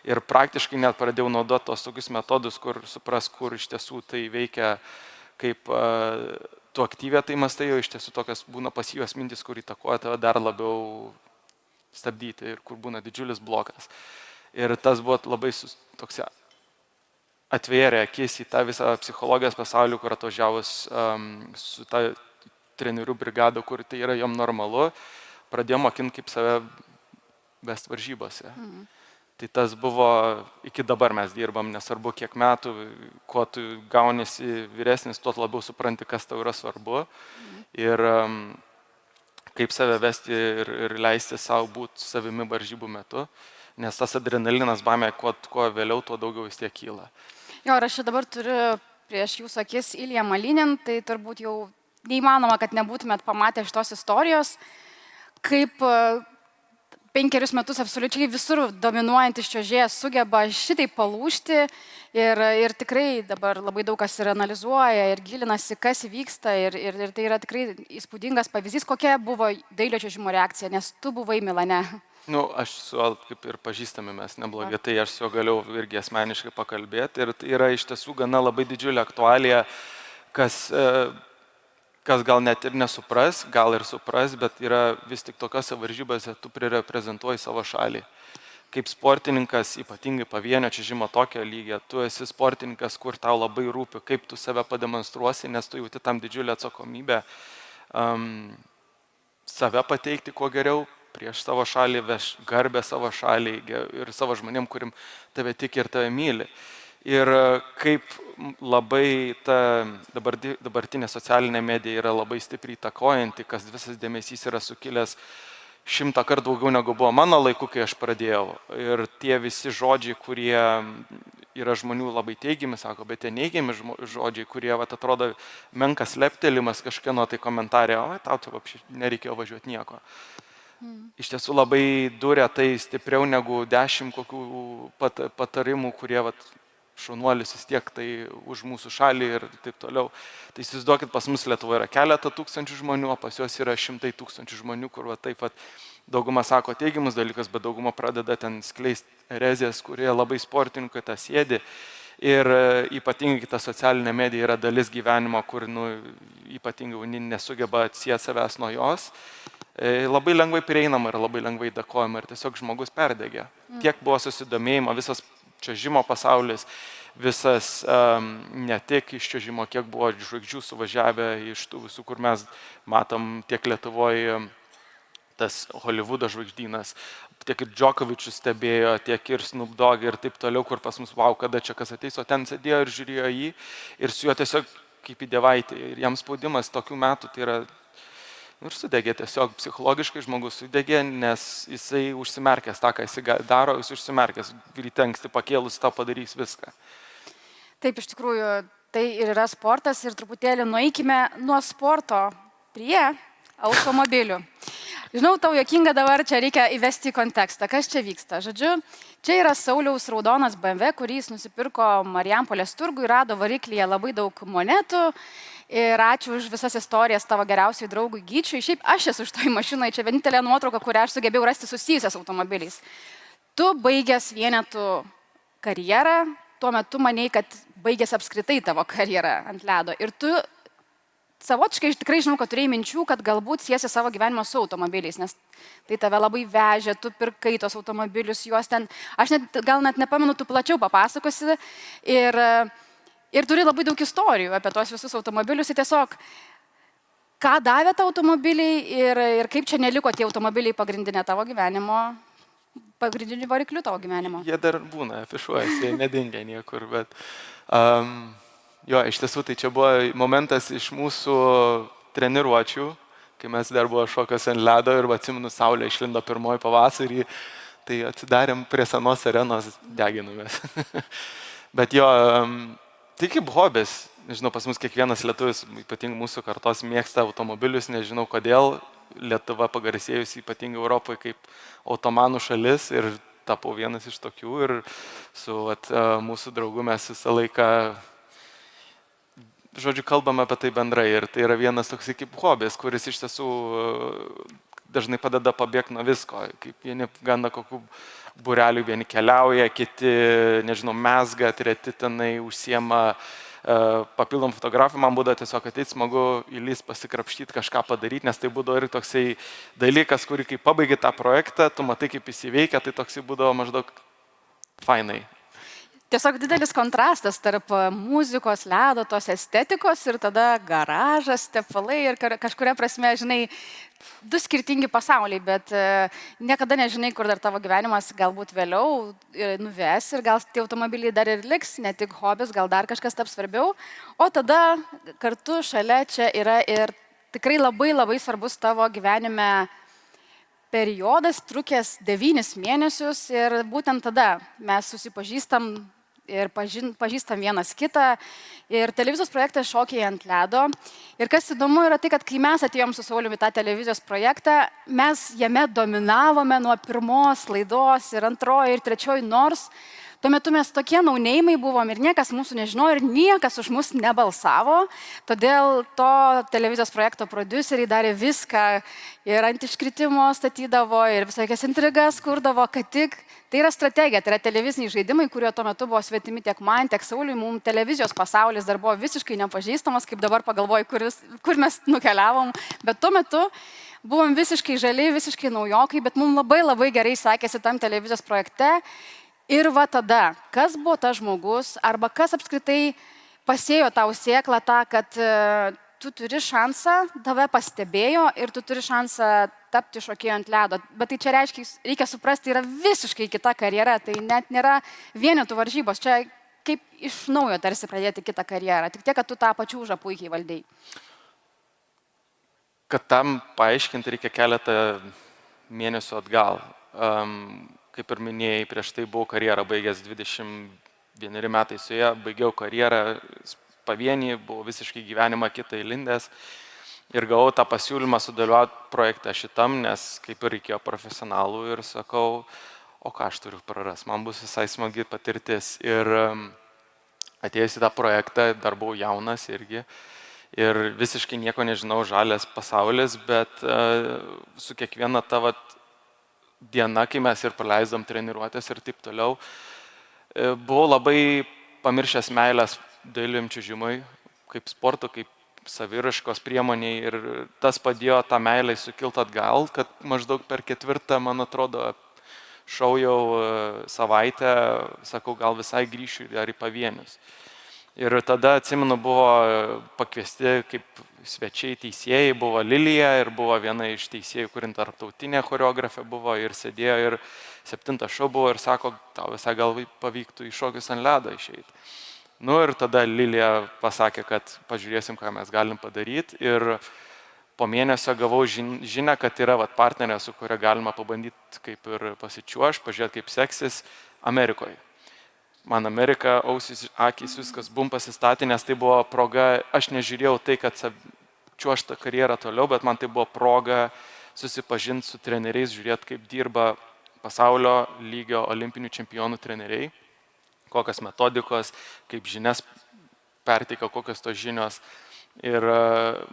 Ir praktiškai net pradėjau naudoti tos tokius metodus, kur supras, kur iš tiesų tai veikia, kaip tu aktyviai tai mastai, o iš tiesų tokios būna pasyvios mintis, kur įtakoja tave dar labiau stabdyti ir kur būna didžiulis blokas. Ir tas buvo labai toks atvėrė akis į tą visą psichologijos pasaulį, kur atvažiavus su ta trenerių brigada, kur tai yra jom normalu, pradėjom mokinti, kaip save vest varžybose. Tai tas buvo, iki dabar mes dirbam, nesvarbu kiek metų, kuo tu gaunėsi vyresnis, tuo labiau supranti, kas tau yra svarbu. Ir kaip save vesti ir leisti savo būti savimi varžybų metu, nes tas adrenalinas baimė, kuo vėliau, tuo daugiau vis tiek kyla. Jo, ir aš dabar turiu prieš jūsų akis Iliją Malinin, tai turbūt jau neįmanoma, kad nebūtumėt pamatę šitos istorijos, kaip 5 metus absoliučiai visur dominuojantis čiuožėjas sugeba šitaip palūžti ir tikrai dabar labai daug kas ir analizuoja ir gilinasi, kas vyksta ir tai yra tikrai įspūdingas pavyzdys, kokia buvo dailio čiuožimo reakcija, nes tu buvai Milane. Aš su Al kaip ir pažįstami mes neblogai, tai aš su juo galėjau irgi asmeniškai pakalbėti ir tai yra iš tiesų gana labai didžiulė aktualija, kas gal net ir nesupras, gal ir supras, bet yra vis tik tokiose varžybose tu prireprezentuoji savo šalį. Kaip sportininkas, ypatingai pavienio čiuožimo tokio lygio, tu esi sportininkas, kur tau labai rūpi, kaip tu save pademonstruosi, nes tu jauti tam didžiulę atsakomybę save pateikti kuo geriau prieš savo šalį, veš garbę savo šalį ir savo žmonėm, kurim tave tiki ir tave myli. Ir kaip labai ta dabartinė socialinė medija yra labai stipriai įtakojanti, kas visas dėmesys yra sukilęs 100 kartų daugiau negu buvo mano laiku, kai aš pradėjau. Ir tie visi žodžiai, kurie yra žmonių labai teigiami, sako, bet tie neigiami žodžiai, kurie atrodo menkas leptelimas kažkieno tai komentarė, o tau tai nereikėjo važiuoti nieko. Iš tiesų labai duria tai stipriau negu 10 kokių patarimų, kurie šaunuolis vis tiek tai už mūsų šalį ir taip toliau. Tai įsivaizduokit, pas mus Lietuvoje yra keletą tūkstančių žmonių, o pas juos yra 100 tūkstančių žmonių, kur taip pat dauguma sako teigiamus dalykus, bet dauguma pradeda ten skleisti erezijas, kurie labai sportininkai tą sėdi. Ir ypatingai ta socialinė medija yra dalis gyvenimo, kur ypatingai nesugeba atsieti savęs nuo jos. Labai lengvai prieinama ir labai lengvai dėkojama ir tiesiog žmogus perdegė. Kiek buvo susidomėjimo, visas čiuožimo pasaulis, visas ne tik iš čiuožimo, kiek buvo žvaigždžių suvažiavę iš tų visų, kur mes matom tiek Lietuvoje tas Hollywoodo žvaigždynas, tiek ir Djokovičius stebėjo, tiek ir Snoop Dogg ir taip toliau, kur pas mus, kada čia kas ateis, o ten sėdėjo ir žiūrėjo jį ir su juo tiesiog kaip į dievaitį. Ir jam spaudimas tokių metų tai yra ir sudegė tiesiog psichologiškai žmogus sudegė, nes jisai užsimerkęs tą, ką jisai daro, jis užsimerkęs, ryte anksti pakėlus tau padarys viską. Taip, iš tikrųjų, tai ir yra sportas ir truputėlį nueikime nuo sporto prie automobilių. Žinau, tau juokinga dabar, čia reikia įvesti į kontekstą, kas čia vyksta. Žodžiu, čia yra Sauliaus raudonas BMW, kurį jis nusipirko Marijampolės turgui, rado variklyje labai daug monetų. Ir ačiū už visas istorijas tavo geriausiai draugui Gyčiui. Šiaip aš esu už toj mašinai, čia vienintelė nuotrauka, kurią aš sugebėjau rasti susijusias automobiliais. Tu baigęs vienetų karjerą, tuo metu manei, kad baigęs apskritai tavo karjerą ant ledo. Ir tu savotiškai tikrai žinau, kad turėjai minčių, kad galbūt siesi savo gyvenimą su automobiliais, nes tai tave labai vežė, tu pirkai tos automobilius, juos ten, aš gal net nepamenu, tu plačiau papasakosi. Ir turi labai daug istorijų apie tos visus automobilius. Ir tiesiog, ką davė tau automobiliai ir kaip čia neliko tie automobiliai pagrindinė tavo gyvenimo, pagrindinių variklių tavo gyvenimo. Jie dar būna, afišuojasi, jie nedingia niekur, bet jo, iš tiesų tai čia buvo momentas iš mūsų treniruočių, kai mes dar buvo šokios ant ledo ir atsimenu, saulė išlindo pirmoji pavasarį. tai atsidarėm prie senos arenos, deginomės. Bet jo, tai kaip hobis, nežinau, pas mus kiekvienas lietuvis, ypatingai mūsų kartos, mėgsta automobilius, nežinau kodėl, Lietuva pagarsėjusi ypatingai Europoje kaip automanų šalis ir tapau vienas iš tokių ir su mūsų draugu mes visą laiką, žodžiu, kalbame apie tai bendrai ir tai yra vienas toks kaip hobis, kuris iš tiesų dažnai padeda pabėgti nuo visko, kaip vieni gana kokių būrelių, vieni keliauja, kiti, nežinau, mezga, treti tenai užsiema papildom fotografiją, man būdavo tiesiog ateit smagu įlys pasikrapštyti, kažką padaryti, nes tai būdavo ir toksai dalykas, kurį kai pabaigi tą projektą, tu matai kaip jis įveikia, tai toksai būdavo maždaug fainai. Tiesiog didelis kontrastas tarp muzikos, ledo, tos estetikos ir tada garažas, tepalai ir kažkuria prasme, žinai, du skirtingi pasauliai, bet niekada nežinai, kur dar tavo gyvenimas galbūt vėliau nuves ir gal tie automobiliai dar ir liks, ne tik hobis, gal dar kažkas taps svarbiau, o tada kartu šalia čia yra ir tikrai labai labai svarbus tavo gyvenime periodas, trukęs 9 mėnesius ir būtent tada mes susipažįstam ir pažįstam vienas kitą. Ir televizijos projektas Šokiai ant ledo. Ir kas įdomu yra tai, kad kai mes atėjom su Sauliumi tą televizijos projektą, mes jame dominavome nuo pirmos laidos ir antroji ir trečioji, nors tuo metu mes tokie naunėjimai buvom ir niekas mūsų nežinojo ir niekas už mus nebalsavo. Todėl to televizijos projekto prodiuseriai darė viską ir ant iškritimo statydavo ir visokias intrigas kurdavo, kad tik tai yra strategija, tai yra televiziniai žaidimai, kurie tuo metu buvo svetimi tiek man, tiek Sauliui. Mums televizijos pasaulis dar buvo visiškai nepažįstamas, kaip dabar pagalvoju, kur mes nukeliavom. Bet tuo metu buvom visiškai žali, visiškai naujokai, bet mums labai labai gerai sekėsi tam televizijos projekte. Ir va tada, kas buvo tas žmogus, arba kas apskritai pasėjo tau sėklą tą, kad tu turi šansą, tave pastebėjo ir tu turi šansą tapti šokėju ant ledo. Bet tai čia reiškia, reikia suprasti, yra visiškai kita karjera, tai net nėra vienetų varžybos. Čia kaip iš naujo tarsi pradėti kitą karjerą, tik tiek, kad tu tą pačiūžą puikiai valdėjai. Kad tam paaiškinti reikia keletą mėnesių atgal. Kaip ir minėjai, prieš tai buvau karjerą baigęs 21 metai su ja, baigiau karjerą pavienį, buvau visiškai gyvenimą kitą įlindęs ir gavau tą pasiūlymą sudalyvauti projektą šitam, nes kaip ir reikėjo profesionalų ir sakau, o ką aš turiu praras, man bus visai smagi patirtis. Ir atėjus į tą projektą, dar buvau jaunas irgi ir visiškai nieko nežinau, žalias pasaulis, bet su kiekviena tavo diena, kai mes ir praleisdom treniruotės ir taip toliau, buvau labai pamiršęs meilės dailiam čiuožimui, kaip sporto, kaip saviraškos priemoniai ir tas padėjo tą meilę sukilti atgal, kad maždaug per 4, man atrodo, šou jau savaitę, sakau, gal visai grįšiu dar į pavienius. Ir tada, atsimenu, buvo pakviesti kaip svečiai teisėjai, buvo Lilija ir buvo viena iš teisėjų, kuri tarptautinė choreografė buvo ir sėdėjo ir 7 šou buvo ir sako, tau visai gal pavyktų į šokius ant ledo išeiti. Nu ir tada Lilija pasakė, kad pažiūrėsim, ką mes galim padaryti ir po mėnesio gavau žinią, kad yra partnerė, su kuria galima pabandyti kaip ir pasičiuoš, pažiūrėti, kaip seksis Amerikoje. Man Amerika, ausis, akys, viskas bum pasistatė, nes tai buvo proga, aš nežiūrėjau tai, kad čiuožta karjerą toliau, bet man tai buvo proga susipažinti su treneriais, žiūrėti, kaip dirba pasaulio lygio olimpinių čempionų treneriai, kokios metodikos, kaip žinias perteikia, kokios tos žinios. Ir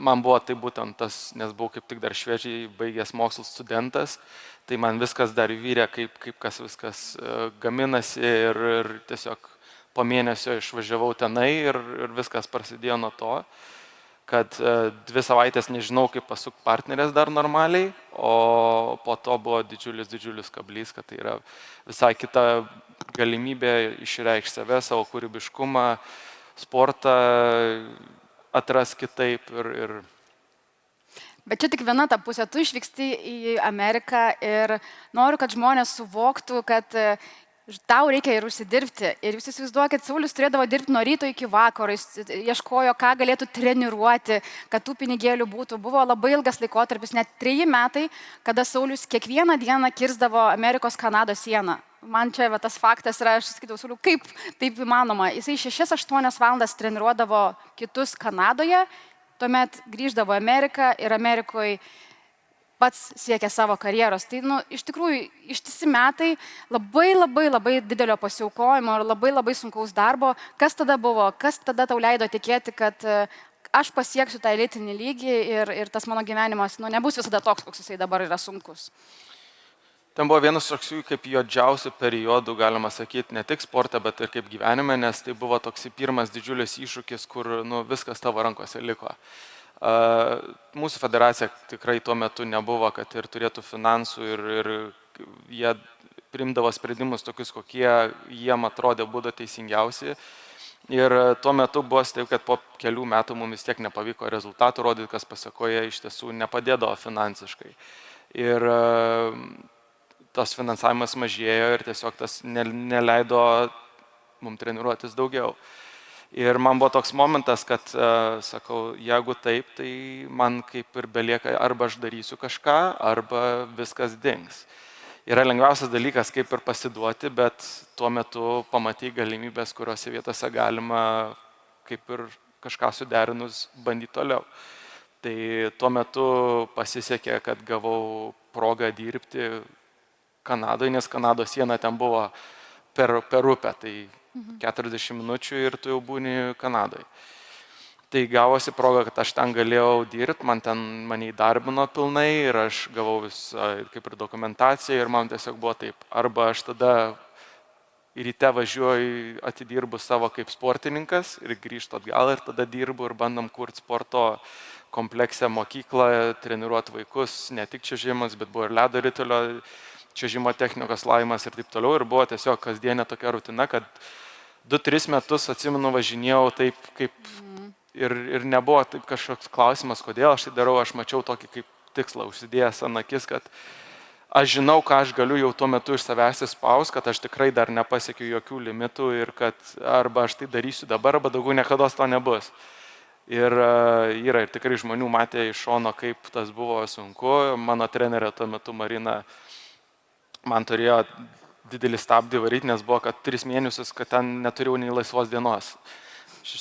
man buvo tai būtent tas, nes buvau kaip tik dar šviežiai baigęs mokslų studentas, tai man viskas dar vyrė, kaip kas viskas gaminasi ir tiesiog po mėnesio išvažiavau tenai ir viskas prasidėjo nuo to, kad 2 savaitės nežinau, kaip pasuk partnerės dar normaliai, o po to buvo didžiulis kablys, kad tai yra visai kita galimybė išreikšti save, savo kūrybiškumą, sportą atras kitaip ir... Bet čia tik viena ta pusė, tu išvyksti į Ameriką ir noriu, kad žmonės suvoktų, kad tau reikia ir užsidirbti. Ir jūs įsivaizduokit, Saulius turėdavo dirbti nuo ryto iki vakaro, jis ieškojo, ką galėtų treniruoti, kad tų pinigėlių būtų. Buvo labai ilgas laikotarpis, net 3 metai, kada Saulius kiekvieną dieną kirsdavo Amerikos-Kanados sieną. Man čia tas faktas yra, aš skaitau, Sauliu, kaip taip įmanoma. Jisai 6-8 valandas treniruodavo kitus Kanadoje, tuomet grįždavo į Ameriką ir Amerikoje pats siekia savo karjeros. Tai, iš tikrųjų, ištisi metai labai didelio pasiaukojimo ir labai sunkaus darbo. Kas tada buvo? Kas tada tau leido tikėti, kad aš pasieksiu tą elitinį lygį ir tas mano gyvenimas nebus visada toks, koks jisai dabar yra sunkus? Ten buvo vienas toks kaip juodžiausių periodų, galima sakyti, ne tik sporte, bet ir kaip gyvenime, nes tai buvo toks pirmas didžiulis iššūkis, kur viskas tavo rankose liko. Mūsų federacija tikrai tuo metu nebuvo, kad ir turėtų finansų ir jie priimdavo sprendimus tokius, kokie jiem atrodė būdo teisingiausi. Ir tuo metu buvo taip, kad po kelių metų mums vis tiek nepavyko rezultatų rodyti, kas pasakoje iš tiesų nepadėdavo finansiškai. Ir tas finansavimas mažėjo ir tiesiog tas neleido mums treniruotis daugiau. Ir man buvo toks momentas, kad, sakau, jeigu taip, tai man kaip ir belieka, arba aš darysiu kažką, arba viskas dings. Yra lengviausias dalykas, kaip ir pasiduoti, bet tuo metu pamatai galimybės, kuriuose vietose galima kaip ir kažką suderinus bandyti toliau. Tai tuo metu pasisekė, kad gavau progą dirbti Kanadoje, nes Kanados siena ten buvo per upę. Tai 40 minučių ir tu jau būni Kanadoje. Tai gavosi proga, kad aš ten galėjau dirbti, mane įdarbino pilnai ir aš gavau visą kaip ir dokumentaciją ir man tiesiog buvo taip. Arba aš tada ryte važiuoju, atidirbu savo kaip sportininkas ir grįžtu atgal ir tada dirbu ir bandom kurti sporto komplekse mokyklą, treniruoti vaikus, ne tik čiuožimas, bet buvo ir ledo ritulio, čiuožimo technikos lavimas ir taip toliau. Ir buvo tiesiog kasdienė tokia rutina, kad 2-3 metus, atsimenu, važinėjau taip kaip ir nebuvo taip kažkoks klausimas, kodėl aš tai darau, aš mačiau tokį kaip tikslą užsidėjęs ant akis, kad aš žinau, ką aš galiu jau tuo metu iš savęs įspaus, kad aš tikrai dar nepasiekiu jokių limitų ir kad arba aš tai darysiu dabar, arba daugiau niekada to nebus. Ir yra ir tikrai žmonių matė iš šono, kaip tas buvo sunku. Mano trenerė tuo metu Marina man turėjo didelį stabdį varyti, nes buvo, kad 3 mėnesius, kad ten neturėjau nei laisvos dienos.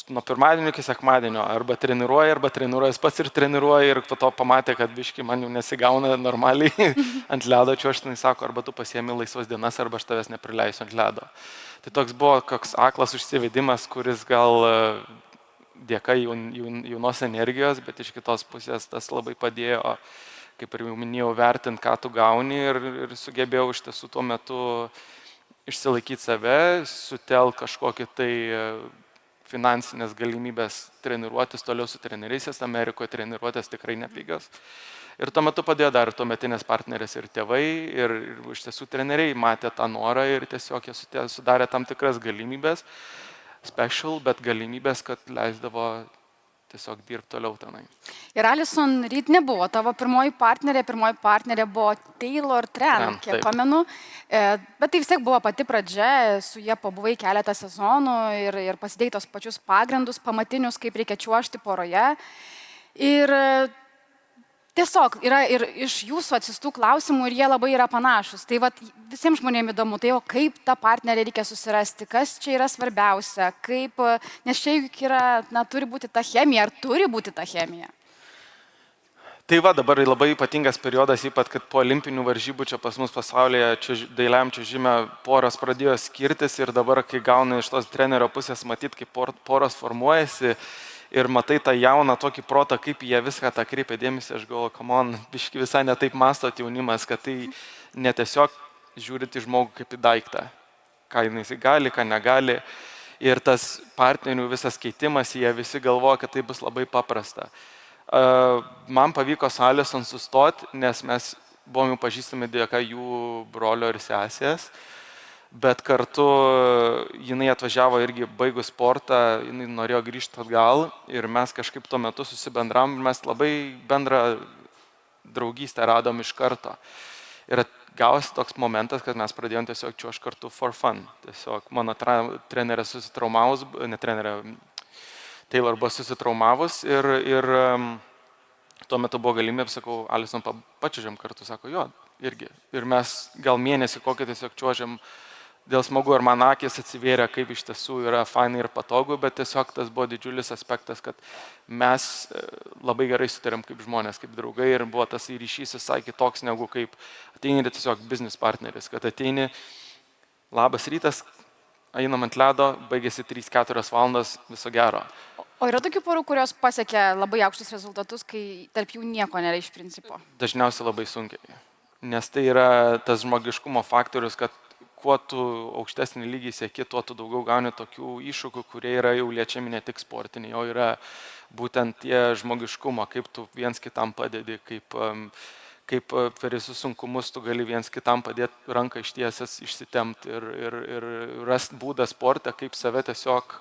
Nuo pirmadienio iki sekmadienio arba treniruojas pats ir treniruoja ir po to pamatė, kad biški man jau nesigauna normaliai ant ledo čiuožti, sako, arba tu pasiemi laisvas dienas, arba aš tavęs neprileisiu ant ledo. Tai toks buvo koks aklas užsivedimas, kuris gal dėka jaunos energijos, bet iš kitos pusės tas labai padėjo, kaip ir jau minėjau, vertinti, ką tu gauni ir sugebėjau iš tiesų tuo metu išsilaikyti save, sutel kažkokį tai finansinės galimybės treniruotis toliau su treneriais, Amerikoje treniruotės tikrai nepigios. Ir tuo metu padėjo dar tuometinės partnerės ir tėvai, ir iš tiesų treneriai matė tą norą ir tiesiog jie sudarė tam tikras galimybės, special, bet galimybės, kad leisdavo tiesiog dirbti toliau tenai. Ir Alison Reed nebuvo tavo pirmoji partnerė buvo Taylor Tran, kiek pamenu, bet tai vis tiek buvo pati pradžia, su jie pabuvai keletą sezonų ir pasidėjai tos pačius pagrindus, pamatinius, kaip reikia čiuožti poroje. Ir tiesiog yra ir iš jūsų atsistų klausimų ir jie labai yra panašus. Tai vat, visiems žmonėms įdomu, tai kaip tą partnerį reikia susirasti, kas čia yra svarbiausia, nes čia juk yra, turi būti ta chemija, ar turi būti ta chemija? Tai va, dabar labai ypatingas periodas, ypač kad po olimpinių varžybų čia pas mus pasaulyje dailiam čiuožime poros pradėjo skirtis ir dabar, kai gauna iš tos trenerio pusės matyti, kaip poros formuojasi, ir matai tą jauną tokį protą, kaip jie viską tą kreipia dėmesį, aš galvoju, come on, biški visai netaip mąstot jaunimas, kad tai netiesiog žiūrit į žmogų kaip į daiktą, ką jis gali, ką negali. Ir tas partnerių visas keitimas, jie visi galvoja, kad tai bus labai paprasta. Man pavyko su Alison sustoti, nes mes buvome pažįstami dėka jų brolio ir sesės. Bet kartu jinai atvažiavo irgi baigus sportą, jinai norėjo grįžti atgal ir mes kažkaip tuo metu susibendram, mes labai bendrą draugystę radom iš karto. Ir gavosi toks momentas, kad mes pradėjome tiesiog čiuožti kartu for fun. Tiesiog mano trenerė susitraumavus, ne trenerė, Taylor buvo susitraumavus ir tuo metu buvo galimybė, sakau, Alison, pačiuožėm kartu, sako, jo, irgi. Ir mes gal mėnesį kokį tiesiog čiuožėm dėl smagu, ir man akis atsivėrė, kaip iš tiesų yra fainai ir patogu, bet tiesiog tas buvo didžiulis aspektas, kad mes labai gerai sutarėm kaip žmonės, kaip draugai, ir buvo tas ryšys visai kitoks negu kaip ateini tiesiog business partneris, kad ateini, labas rytas, einam ant ledo, baigėsi 3-4 valandas, viso gero. O yra tokių porų, kurios pasiekia labai aukštus rezultatus, kai tarp jų nieko nėra iš principo? Dažniausiai labai sunkiai, nes tai yra tas žmogiškumo faktorius, kad kuo tu aukštesnį lygį sieki, tuo tu daugiau gauni tokių iššūkių, kurie yra jau liečiami ne tik sportiniai, o yra būtent tie žmogiškumo, kaip tu viens kitam padedi, kaip per visus sunkumus tu gali viens kitam padėti ranką ištiesęs, išsitemti ir rasti būdą sportą, kaip save tiesiog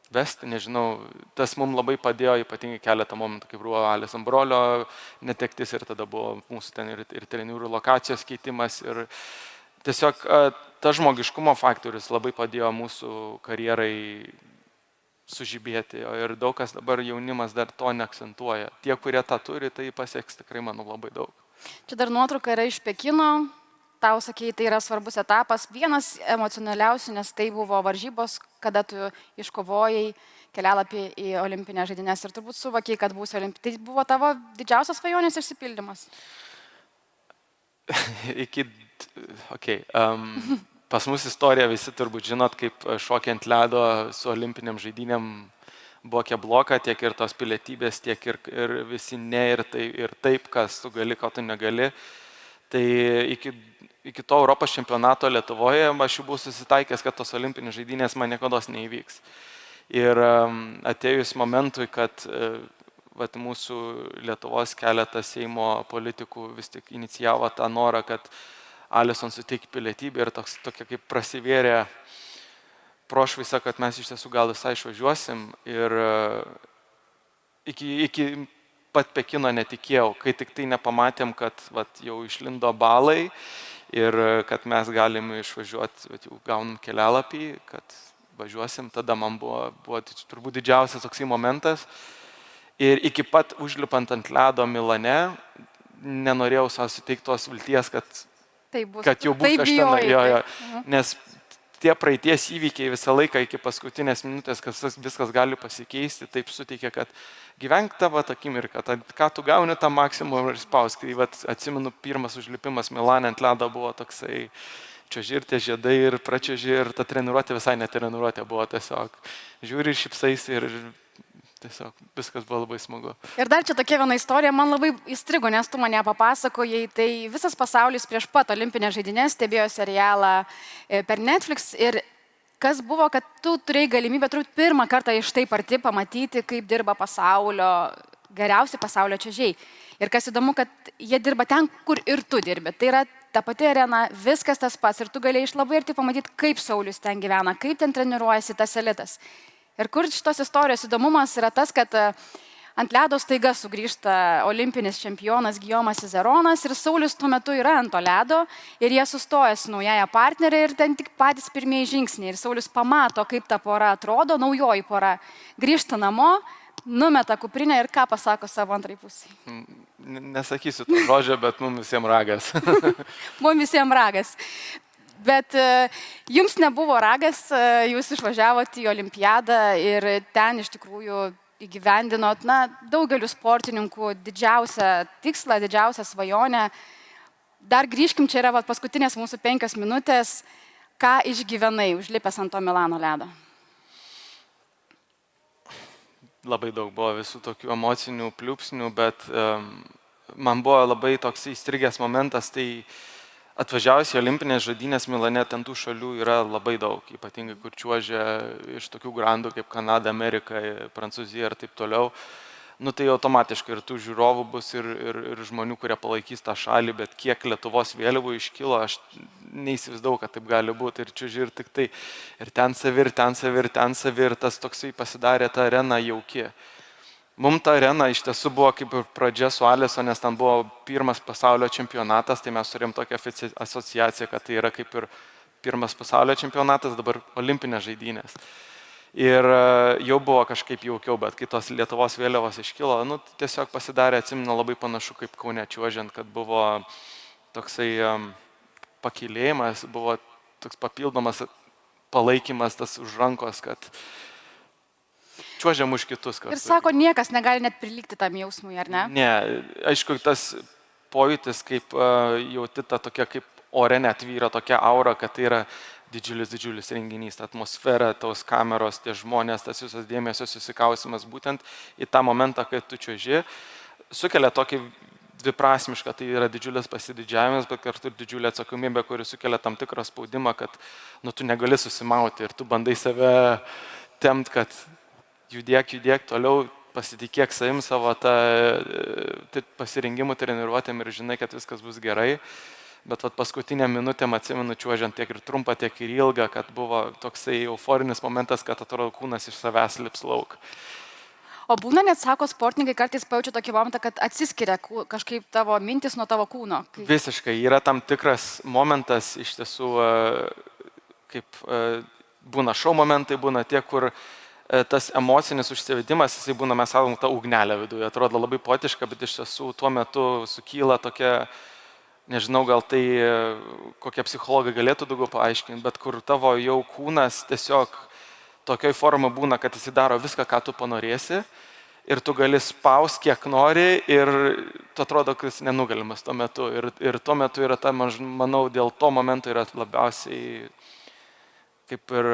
vesti, nežinau, tas mums labai padėjo, ypatingai keletą momentų, kaip buvo Alison brolio netektis ir tada buvo mūsų ten ir trenerių lokacijos keitimas ir tiesiog tas žmogiškumo faktorius labai padėjo mūsų karjerai sužibėti ir daug kas dabar jaunimas dar to neakcentuoja. Tie, kurie tą turi, tai pasieks tikrai, manau, labai daug. Čia dar nuotrauka yra iš Pekino. Tau sakei, tai yra svarbus etapas, vienas emocionaliausių, nes tai buvo varžybos, kada tu iškovojai kelialapį į olimpinės žaidynės ir turbūt suvokiai, kad būsi olimpinė. Tai buvo tavo didžiausias svajonės išsipildymas? Pas mus istorija visi turbūt žinot, kaip šokiant ledo su olimpiniam žaidynėm buvo kebloka, tiek ir tos pilietybės, tiek ir visi ne ir taip, kas tu gali, ko tu negali. Tai iki to Europos čempionato Lietuvoje aš jau buvau susitaikęs, kad tos olimpinės žaidynės man niekados neįvyks. Ir atėjus momentui, kad mūsų Lietuvos keletas Seimo politikų vis tik inicijavo tą norą, kad Alison suteikė pilietybę ir tokia kaip prasivėrė prošvaisa, kad mes iš tiesų gal visai išvažiuosim. Ir iki pat Pekino netikėjau, kai tik tai nepamatėm, kad jau išlindo balai ir kad mes galim išvažiuoti, jau gaunam kelialapį, kad važiuosim, tada man buvo turbūt didžiausias toksai momentas. Ir iki pat užlipant ant ledo Milane, nenorėjau savo suteikti tos vilties, kad jau bus aš ten, nes tie praeities įvykiai visą laiką iki paskutinės minutės, kad viskas gali pasikeisti, taip suteikia, kad gyvenk tavo akimirką, ką tu gauni tą maksimumą ir spausk. Tai atsimenu, pirmas užlipimas Milane ant ledo buvo toksai čiuoži ir tie žiedai ir pračiuoži ir ta treniruotė visai netreniruotė buvo tiesiog. Žiūri ir šipsaisi ir tiesiog viskas buvo labai smagu. Ir dar čia tokia viena istorija, man labai įstrigo, nes tu mane papasakojai, tai visas pasaulis prieš pat olimpinės žaidynės stebėjo serialą per Netflix ir kas buvo, kad tu turėjai galimybę turbūt pirmą kartą iš taip arti pamatyti, kaip dirba geriausi pasaulio čiuožiai. Ir kas įdomu, kad jie dirba ten, kur ir tu dirbi. Tai yra ta pati arena, viskas tas pats ir tu galėjai iš labai arti pamatyti, kaip Saulius ten gyvena, kaip ten treniruojasi tas elitas. Ir kur šitos istorijos įdomumas yra tas, kad ant ledo staiga sugrįžta olimpinis čempionas Gijomas Cizeronas ir Saulius tuo metu yra ant to ledo ir jie sustoja su naujaja partnerė ir ten tik patys pirmieji žingsniai. Ir Saulius pamato, kaip ta pora atrodo, naujoji pora grįžta namo, numeta kuprinę ir ką pasako savo antrai pusiai. Nesakysiu to žodžio, bet mums visiems ragas. Mums visiems ragas. Bet jums nebuvo ragas, jūs išvažiavote į olimpiadą ir ten iš tikrųjų įgyvendinot, daugeliu sportininkų didžiausią tikslą, didžiausią svajonę. Dar grįžkim, čia yra paskutinės mūsų 5 minutės. Ką išgyvenai, užlipęs ant to Milano ledo? Labai daug buvo visų tokių emocinių pliūpsnių, bet man buvo labai toks įstrigęs momentas, tai atvažiavus į olimpinės žaidynės Milane, ten tų šalių yra labai daug, ypatingai kur čiuožia iš tokių grandų kaip Kanada, Amerika, Prancūzija ir taip toliau. Tai automatiškai ir tų žiūrovų bus ir žmonių, kurie palaikys tą šalį, bet kiek Lietuvos vėliavų iškilo, aš neįsivaizdavau, kad taip gali būti. Ir čiuoži ir tik tai, ir ten savi, ir ten savi, ir ten savi, ir tas toksai pasidarė ta arena jauki. Mums ta arena iš tiesų buvo kaip ir pradžia su Aliso, nes ten buvo pirmas pasaulio čempionatas, tai mes turėjom tokią asociaciją, kad tai yra kaip ir pirmas pasaulio čempionatas, dabar olimpinės žaidynės. Ir jau buvo kažkaip jaukiau, bet kai tos Lietuvos vėliavos iškilo, nu, tiesiog pasidarė, atsimenu, labai panašu kaip Kaune čiuožiant, kad buvo toksai pakilėjimas, buvo toks papildomas palaikymas tas už rankos, kad čiuožiam už kitus. Ir sako, niekas negali net prilygti tam jausmui, ar ne? Ne, aišku, tas pojūtis, kaip jauti ta tokia, kaip ore net vyra tokia aura, kad tai yra didžiulis renginys, ta atmosfera, tos kameros, tie žmonės, tas visas dėmesio susikausimas būtent į tą momentą, kai tu čiuoži, sukelia tokį dviprasmišką, tai yra didžiulis pasididžiavimas, bet kartu ir didžiulė atsakomybė, kuri sukelia tam tikrą spaudimą, kad nu, tu negali susimauti ir tu bandai save tempt, kad judėk toliau, pasitikėk savim savo pasirengimu treniruotėm ir žinai, kad viskas bus gerai. Bet paskutinę minutę atsimenu čiuožiant tiek ir trumpą, tiek ir ilgą, kad buvo toksai euforinis momentas, kad atrodo kūnas iš savęs lips lauk. O būna net, sako, sportininkai kartais pajaučia tokį momentą, kad atsiskiria kažkaip tavo mintis nuo tavo kūno. Visiškai, yra tam tikras momentas iš tiesų, kaip būna šou momentai, būna tie, kur tas emocinis užsivedimas, jisai būna, mes sakom, tą ugnelę viduje, atrodo labai poetiška, bet iš tiesų tuo metu sukyla tokia, nežinau, gal tai kokie psichologai galėtų daugiau paaiškinti, bet kur tavo jau kūnas tiesiog tokioj formai būna, kad jisai daro viską, ką tu panorėsi ir tu gali spaus, kiek nori ir tu atrodo, kad jis nenugalimas tuo metu. Ir tuo metu yra ta, manau, dėl to momento yra labiausiai kaip ir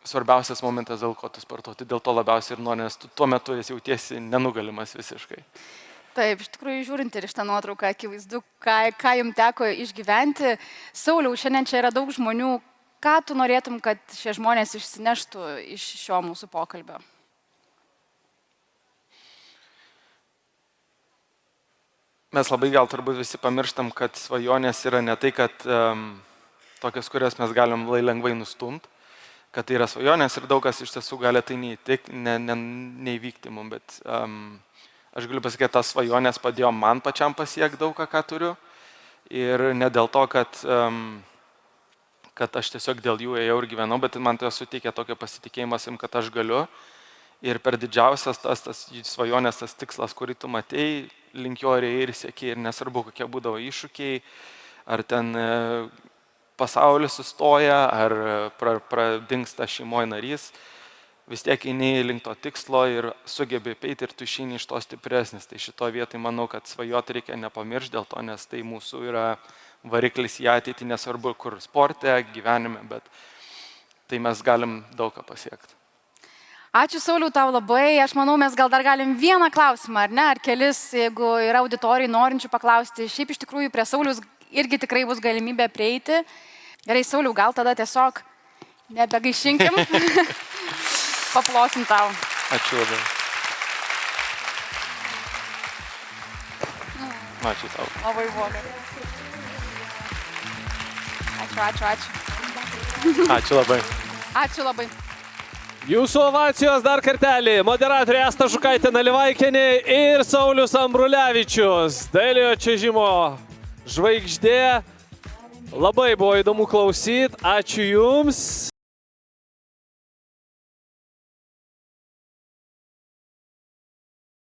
svarbiausias momentas, dėl ko tu sportuoti, dėl to labiausiai ir nori, nes tu tuo metu esi jautiesi nenugalimas visiškai. Taip, iš tikrųjų, žiūrint ir iš tą nuotrauką, akivaizdu, ką jums teko išgyventi. Sauliau, šiandien čia yra daug žmonių. Ką tu norėtum, kad šie žmonės išsineštų iš šio mūsų pokalbio? Mes labai gal turbūt visi pamirštam, kad svajonės yra ne tai, kad tokias, kurias mes galim lengvai nustumti, kad tai yra svajonės ir daug kas iš tiesų gali tai neįvykti mums, bet aš galiu pasakyti, tas svajonės padėjo man pačiam pasiekti daug, ką turiu. Ir ne dėl to, kad aš tiesiog dėl jų ėjau ir gyvenau, bet man tai suteikė tokio pasitikėjimą, kad aš galiu. Ir per didžiausias tas svajonės, tas tikslas, kurį tu matei, link jo ir siekiai. Ir nesvarbu, kokie būdavo iššūkiai, ar ten pasaulis sustoja, ar pradingsta šeimoje narys. Vis tiek eini link to tikslo ir sugebi peiti ir tu išeini iš to stipresnis. Tai šito vietoj manau, kad svajoti reikia nepamiršti dėl to, nes tai mūsų yra variklis į ateitį, nesvarbu kur sporte, gyvenime, bet tai mes galim daug ką pasiekti. Ačiū, Sauliau, tau labai. Aš manau, mes gal dar galim vieną klausimą, ar ne, ar kelis, jeigu yra auditorijai norinčių paklausti. Šiaip iš tikrųjų prie Sauliaus irgi tikrai bus galimybė prieiti. Gerai, Sauliau, gal tada tiesiog nebegaišinkim. Paplosim tau. Ačiū labai. Ačiū tau. Labai blogai. Ačiū. Ačiū labai. Ačiū labai. Jūsų ovacijos dar kartelį. Moderatorė Asta Žukaitė-Nalivaikienė ir Saulius Ambrulevičius. Dailiojo čiuožimo žvaigždė. Labai buvo įdomu klausyti. Ačiū Jums.